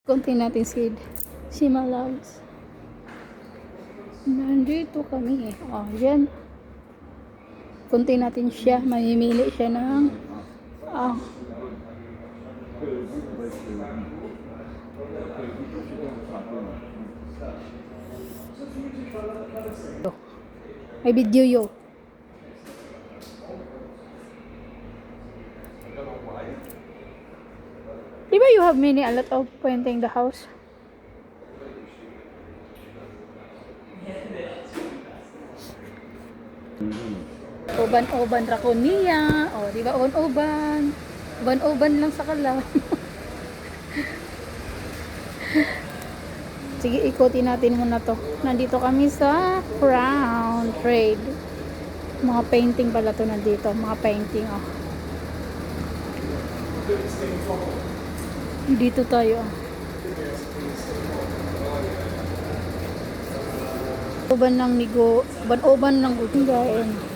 Konti natin si Malags. Nandito kami eh. Oh, yan. Konti natin siya. Mamimili siya ng ah, may video yo. Diba you have a lot of painting the house? Uban-uban rakon niya. O, diba uban-uban. Uban-uban lang sa kala. Sige, ikutin natin muna to. Nandito kami sa Crown Trade. Mga painting pala to nandito. Mga painting, oh. Dito tayo, oh. Uban lang nigo. Uban-uban lang gutin.